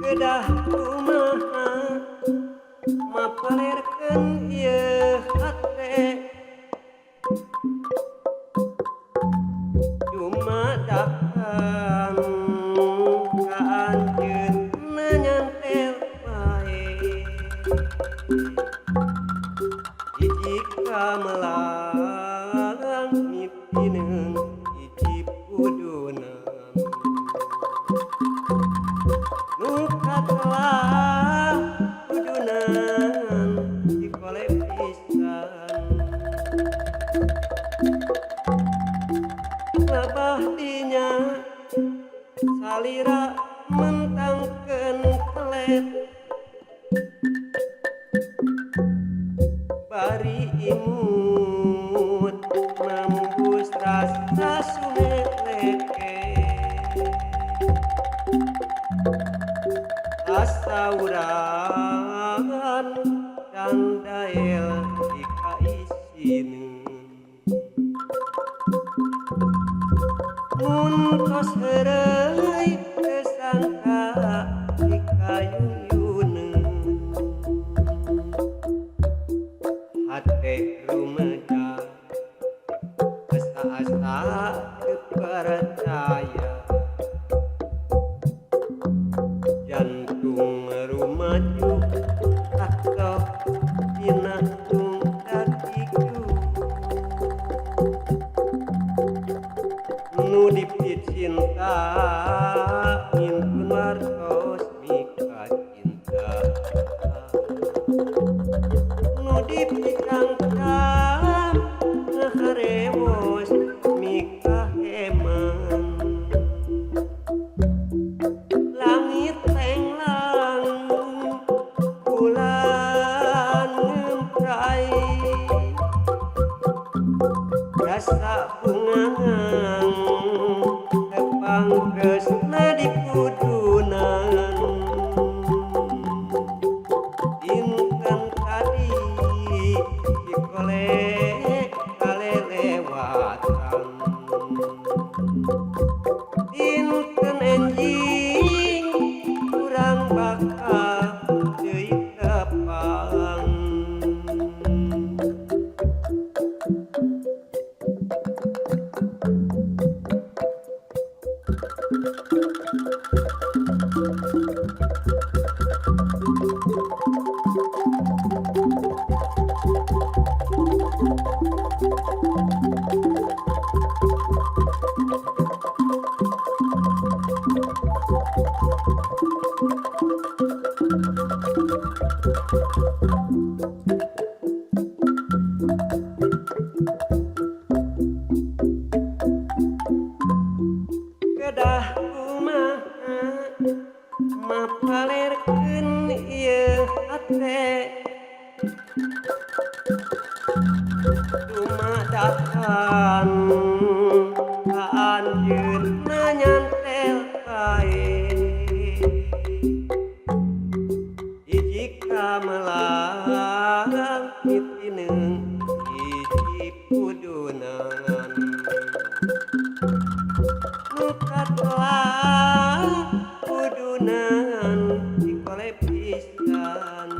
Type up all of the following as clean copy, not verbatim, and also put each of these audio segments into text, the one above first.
Kedah kumaha mapalerkeun ieu hate dumadakan ka anjeun nyantel bae hiji kamelang mimpineun hiji pudunang nu katelah kudunan dikolek pisan labah dinya salira mentangkeun kelet bari imut nembus rasa sumeleke asauran dan dael dikaisinin mun tos heureuy kesangka dikayuyuneun hate rumeja asa-asa teu percaya jantung rumaju atau dinatung dakiku nu dipit cinta ngintun wartos mika cinta nu dipit kangkang ngaharewos mika heman langit tenglang bulan ngemprai rasa bungangan tepang tresna di kudunan dinten tadi dikolek kalelewatan dinten enjing kurang bakal deui tepang kedah kumaha mapalerkeun ieu hate dumadakan ka anjeun nyantel bae hiji kamelang mimpineun hiji pudungan nu katelah kudunan dikolek pisan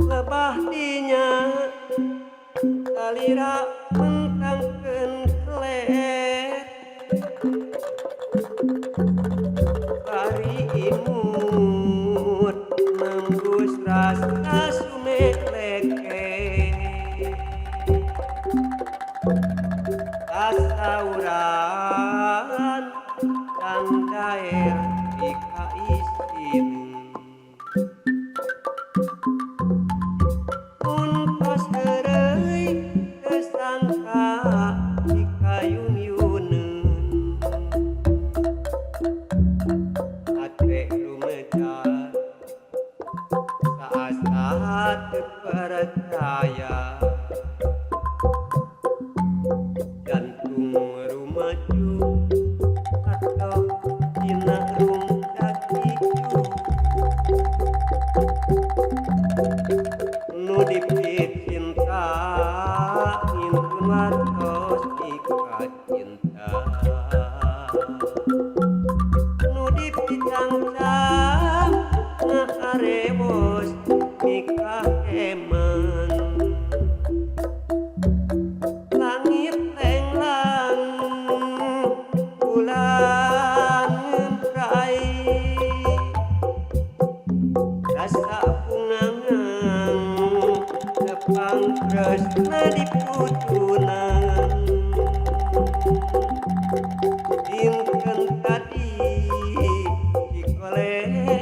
lebah dinya salira mentangkeun kelet bari imut nembus rasa sumeleke asauran dan daer dikaisin mun tos heureuy kesangka dikayuyuneun pun wartos ika cinta nu dipicangcang ngaharewos nikah eman langit tenglang bulan ngemprai rasa pungangan tepang tresna diputunan dinten tadi dikoleh